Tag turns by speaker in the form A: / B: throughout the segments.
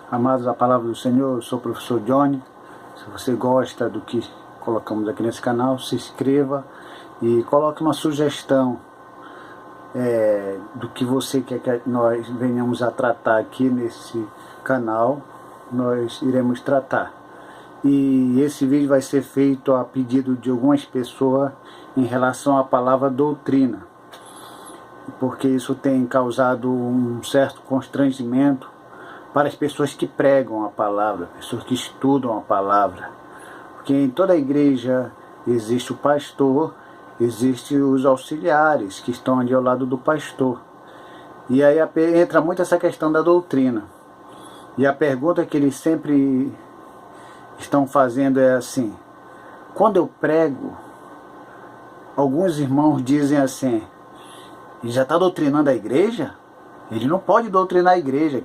A: Amados da palavra do Senhor, eu sou o professor Johnny. Se você gosta do que colocamos aqui nesse canal, se inscreva e coloque uma sugestão do que você quer que nós venhamos a tratar aqui nesse canal. Nós iremos tratar. E esse vídeo vai ser feito a pedido de algumas pessoas em relação à palavra doutrina, porque isso tem causado um certo constrangimento para as pessoas que pregam a palavra, pessoas que estudam a palavra. Porque em toda a igreja existe o pastor, existe os auxiliares que estão ali ao lado do pastor. E aí entra muito essa questão da doutrina. E a pergunta que eles sempre estão fazendo é assim: quando eu prego, alguns irmãos dizem assim: ele já está doutrinando a igreja? Ele não pode doutrinar a igreja.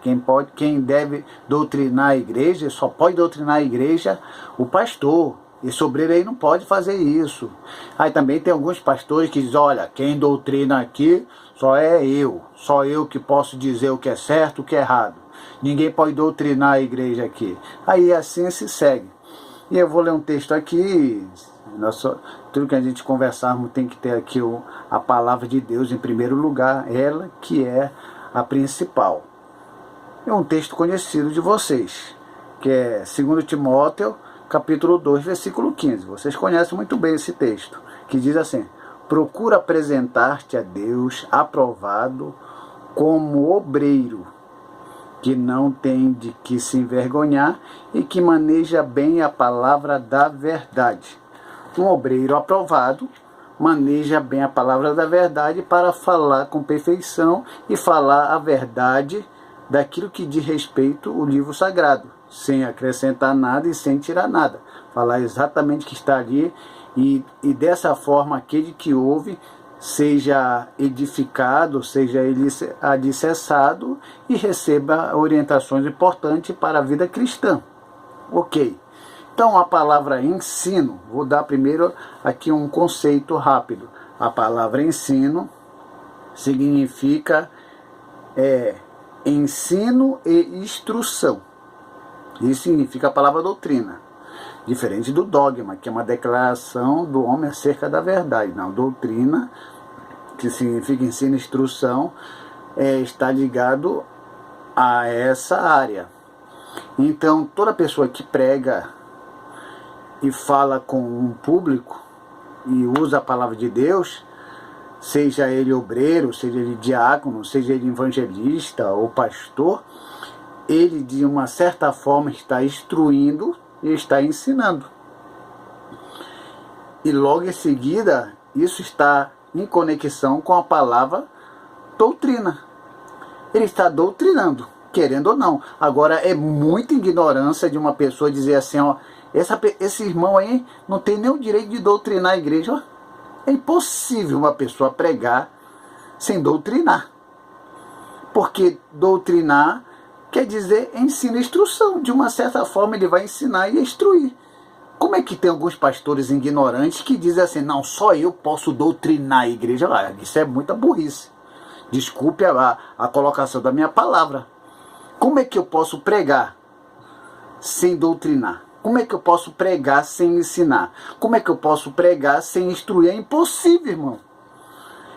A: Quem deve doutrinar a igreja, só pode doutrinar a igreja o pastor. Esse obreiro aí não pode fazer isso. Aí também tem alguns pastores que dizem: olha, quem doutrina aqui só eu que posso dizer o que é certo, o que é errado. Ninguém pode doutrinar a igreja aqui. Aí assim se segue. E eu vou ler um texto aqui. Tudo que a gente conversarmos tem que ter aqui a palavra de Deus em primeiro lugar, ela que é a principal. É um texto conhecido de vocês, que é 2 Timóteo, capítulo 2, versículo 15. Vocês conhecem muito bem esse texto, que diz assim: procura apresentar-te a Deus aprovado como obreiro, que não tem de que se envergonhar e que maneja bem a palavra da verdade. Um obreiro aprovado maneja bem a palavra da verdade para falar com perfeição e falar a verdade daquilo que diz respeito ao livro sagrado, sem acrescentar nada e sem tirar nada. Falar exatamente o que está ali e dessa forma aquele que ouve seja edificado, seja ele alicerçado e receba orientações importantes para a vida cristã. Ok. Então a palavra ensino, vou dar primeiro aqui um conceito rápido. A palavra ensino significa ensino e instrução. Isso significa a palavra doutrina. Diferente do dogma, que é uma declaração do homem acerca da verdade. Não, doutrina, que significa ensino e instrução, está ligado a essa área. Então toda pessoa que prega e fala com um público e usa a palavra de Deus, seja ele obreiro, seja ele diácono, seja ele evangelista ou pastor, ele de uma certa forma está instruindo e está ensinando. E logo em seguida, isso está em conexão com a palavra doutrina. Ele está doutrinando, querendo ou não. Agora é muita ignorância de uma pessoa dizer assim: ó, esse irmão aí não tem nem o direito de doutrinar a igreja. É impossível uma pessoa pregar sem doutrinar. Porque doutrinar quer dizer ensino e instrução. De uma certa forma ele vai ensinar e instruir. Como é que tem alguns pastores ignorantes que dizem assim: não, só eu posso doutrinar a igreja? Isso é muita burrice. Desculpe a colocação da minha palavra. Como é que eu posso pregar sem doutrinar? Como é que eu posso pregar sem ensinar? Como é que eu posso pregar sem instruir? É impossível, irmão.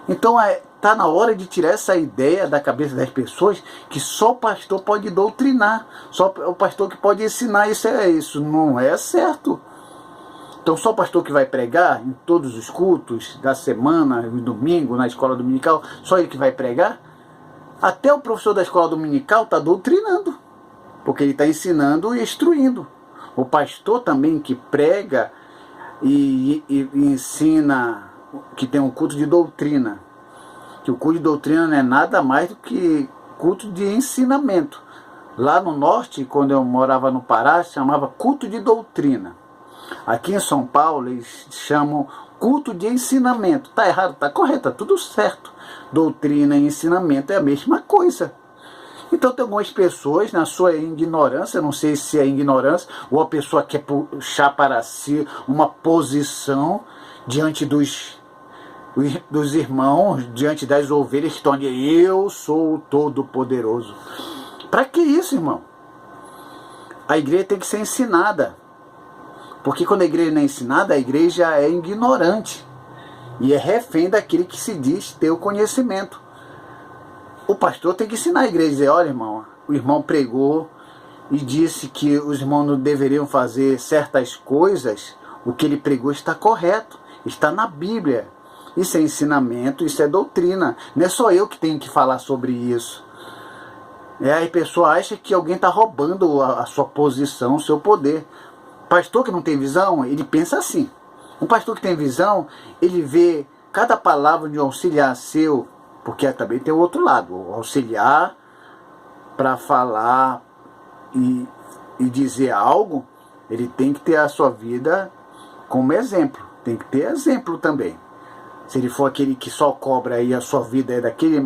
A: Então está na hora de tirar essa ideia da cabeça das pessoas que só o pastor pode doutrinar, só o pastor que pode ensinar. Isso não é certo. Então só o pastor que vai pregar em todos os cultos da semana, no domingo, na escola dominical, só ele que vai pregar? Até o professor da escola dominical está doutrinando, porque ele está ensinando e instruindo. O pastor também que prega e ensina, que tem um culto de doutrina. Que o culto de doutrina não é nada mais do que culto de ensinamento. Lá no norte, quando eu morava no Pará, chamava culto de doutrina. Aqui em São Paulo, eles chamam culto de ensinamento. Está errado, está correto, está tudo certo. Doutrina e ensinamento é a mesma coisa. Então tem algumas pessoas, na sua ignorância, não sei se é ignorância, ou a pessoa quer puxar para si uma posição diante dos irmãos, diante das ovelhas que estão ali: eu sou o Todo-Poderoso. Para que isso, irmão? A igreja tem que ser ensinada. Porque quando a igreja não é ensinada, a igreja é ignorante. E é refém daquele que se diz ter o conhecimento. O pastor tem que ensinar a igreja, dizer, olha irmão, o irmão pregou e disse que os irmãos não deveriam fazer certas coisas, o que ele pregou está correto, está na Bíblia. Isso é ensinamento, isso é doutrina. Não é só eu que tenho que falar sobre isso. Aí a pessoa acha que alguém está roubando a sua posição, o seu poder. Pastor que não tem visão, ele pensa assim. Um pastor que tem visão, ele vê cada palavra de um auxiliar seu, porque também tem o outro lado, o auxiliar para falar e dizer algo, ele tem que ter a sua vida como exemplo, tem que ter exemplo também. Se ele for aquele que só cobra aí a sua vida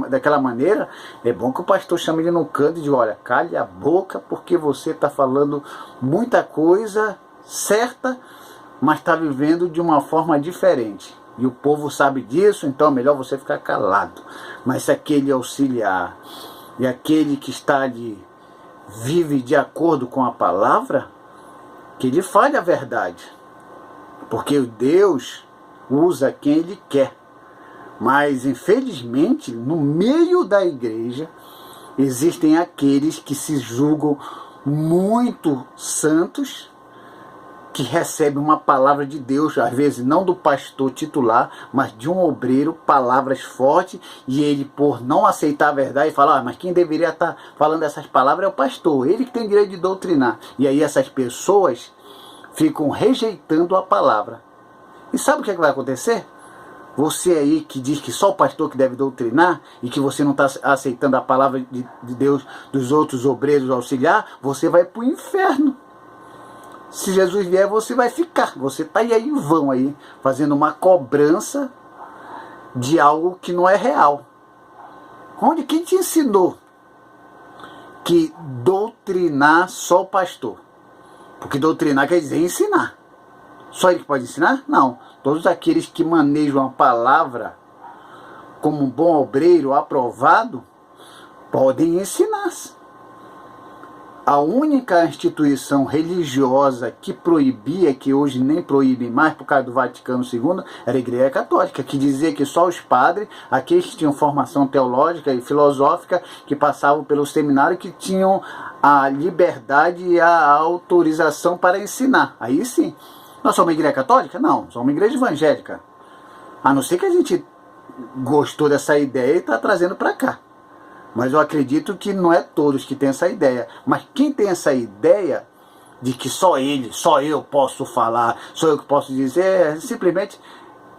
A: daquela maneira, é bom que o pastor chame ele no canto e diga, olha, cale a boca porque você está falando muita coisa certa, mas está vivendo de uma forma diferente. E o povo sabe disso, então é melhor você ficar calado. Mas se aquele auxiliar e aquele que está ali vive de acordo com a palavra, que ele fale a verdade. Porque Deus usa quem ele quer. Mas infelizmente, no meio da igreja, existem aqueles que se julgam muito santos, que recebem uma palavra de Deus, às vezes não do pastor titular, mas de um obreiro, palavras fortes, e ele, por não aceitar a verdade, fala, mas quem deveria estar falando essas palavras é o pastor, ele que tem direito de doutrinar. E aí essas pessoas ficam rejeitando a palavra. E sabe o que vai acontecer? Você aí que diz que só o pastor que deve doutrinar e que você não está aceitando a palavra de Deus dos outros obreiros auxiliar, você vai para o inferno. Se Jesus vier, você vai ficar. Você está aí em vão aí, fazendo uma cobrança de algo que não é real. Quem te ensinou que doutrinar só o pastor? Porque doutrinar quer dizer ensinar. Só ele que pode ensinar? Não. Todos aqueles que manejam a palavra como um bom obreiro aprovado podem ensinar. A única instituição religiosa que proibia, que hoje nem proíbe mais por causa do Vaticano II, era a Igreja Católica, que dizia que só os padres, aqueles que tinham formação teológica e filosófica, que passavam pelo seminário, que tinham a liberdade e a autorização para ensinar. Aí sim. Nós somos uma igreja católica? Não, somos uma igreja evangélica. A não ser que a gente gostou dessa ideia e está trazendo para cá. Mas eu acredito que não é todos que têm essa ideia. Mas quem tem essa ideia de que só ele, só eu posso falar, só eu que posso dizer, é simplesmente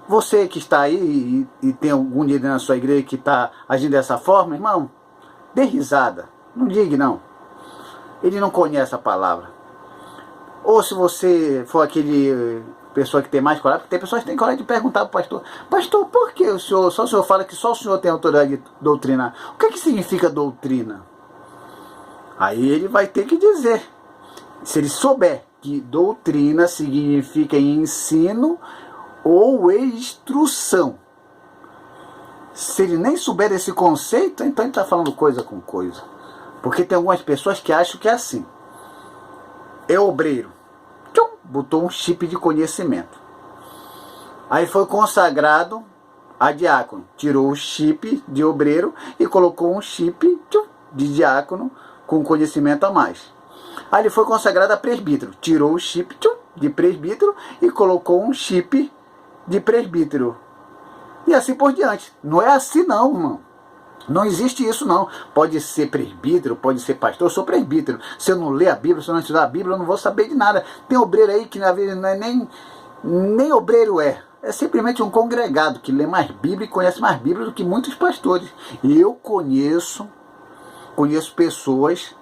A: você que está aí e tem algum líder na sua igreja que está agindo dessa forma, irmão, dê risada. Não diga não. Ele não conhece a palavra. Ou se você for aquele pessoa que tem mais coragem, porque tem pessoas que têm coragem de perguntar para o pastor, pastor, por que só o senhor fala que só o senhor tem autoridade de doutrinar? O que significa doutrina? Aí ele vai ter que dizer. Se ele souber que doutrina significa ensino ou instrução. Se ele nem souber desse conceito, então ele está falando coisa com coisa. Porque tem algumas pessoas que acham que é assim. É obreiro. Tchum, botou um chip de conhecimento. Aí foi consagrado a diácono. Tirou o chip de obreiro e colocou um chip de diácono com conhecimento a mais. Aí ele foi consagrado a presbítero. Tirou o chip de presbítero e colocou um chip de presbítero. E assim por diante. Não é assim não, irmão. Não existe isso não. Pode ser presbítero, pode ser pastor. Eu sou presbítero. Se eu não ler a Bíblia, se eu não estudar a Bíblia, eu não vou saber de nada. Tem obreiro aí que na vida não é nem obreiro é. É simplesmente um congregado que lê mais Bíblia e conhece mais Bíblia do que muitos pastores. E eu conheço pessoas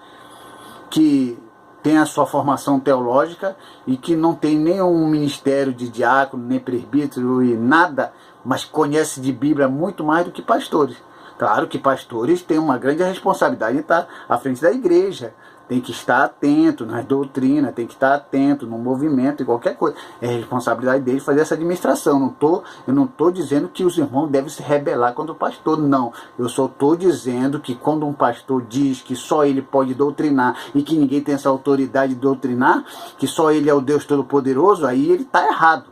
A: que têm a sua formação teológica e que não tem nenhum ministério de diácono, nem presbítero e nada, mas conhece de Bíblia muito mais do que pastores. Claro que pastores têm uma grande responsabilidade em estar à frente da igreja. Tem que estar atento nas doutrinas, tem que estar atento no movimento e qualquer coisa. É responsabilidade dele fazer essa administração. Eu não estou dizendo que os irmãos devem se rebelar contra o pastor, não. Eu só estou dizendo que quando um pastor diz que só ele pode doutrinar e que ninguém tem essa autoridade de doutrinar, que só ele é o Deus Todo-Poderoso, aí ele está errado.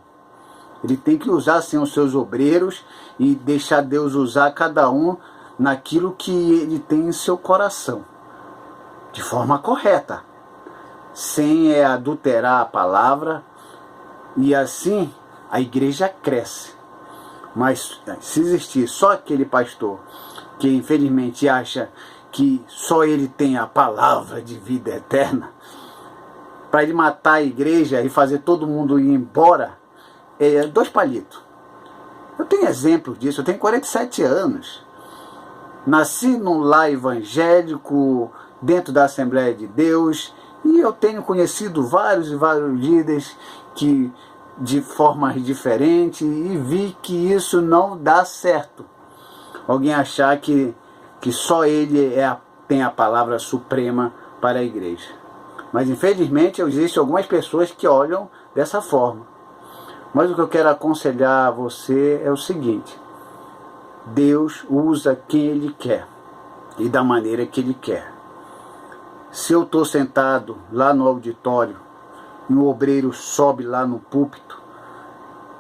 A: Ele tem que usar assim os seus obreiros e deixar Deus usar cada um naquilo que ele tem em seu coração, de forma correta, sem adulterar a palavra, e assim a igreja cresce. Mas se existir só aquele pastor que infelizmente acha que só ele tem a palavra de vida eterna, para ele matar a igreja e fazer todo mundo ir embora, é 2 palitos. Eu tenho exemplos disso, eu tenho 47 anos. Nasci num lar evangélico, dentro da Assembleia de Deus, e eu tenho conhecido vários e vários líderes que, de formas diferentes, e vi que isso não dá certo. Alguém achar que só ele tem a palavra suprema para a igreja. Mas infelizmente existem algumas pessoas que olham dessa forma. Mas o que eu quero aconselhar a você é o seguinte: Deus usa quem Ele quer e da maneira que Ele quer. Se eu estou sentado lá no auditório e um obreiro sobe lá no púlpito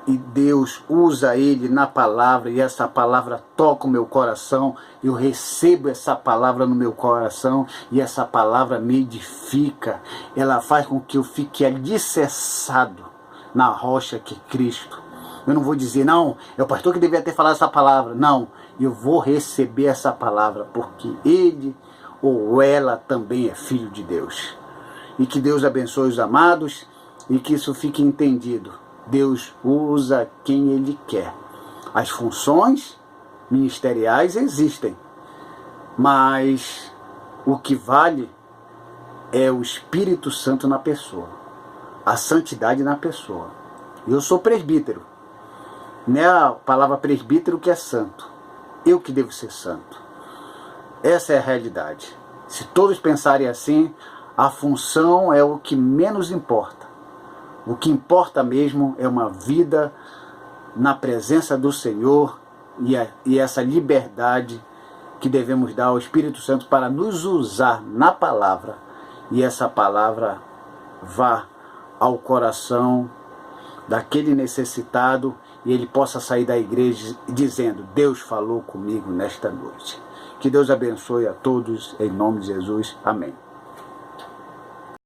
A: e Deus usa ele na palavra e essa palavra toca o meu coração, eu recebo essa palavra no meu coração e essa palavra me edifica, ela faz com que eu fique alicerçado na rocha que é Cristo. Eu não vou dizer, não, é o pastor que devia ter falado essa palavra. Não, eu vou receber essa palavra, porque ele ou ela também é filho de Deus. E que Deus abençoe os amados e que isso fique entendido. Deus usa quem Ele quer. As funções ministeriais existem, mas o que vale é o Espírito Santo na pessoa, a santidade na pessoa. Eu sou presbítero. Não é a palavra presbítero que é santo. Eu que devo ser santo. Essa é a realidade. Se todos pensarem assim, a função é o que menos importa. O que importa mesmo é uma vida na presença do Senhor e essa liberdade que devemos dar ao Espírito Santo para nos usar na palavra. E essa palavra vá ao coração daquele necessitado e ele possa sair da igreja dizendo: Deus falou comigo nesta noite. Que Deus abençoe a todos, em nome de Jesus. Amém.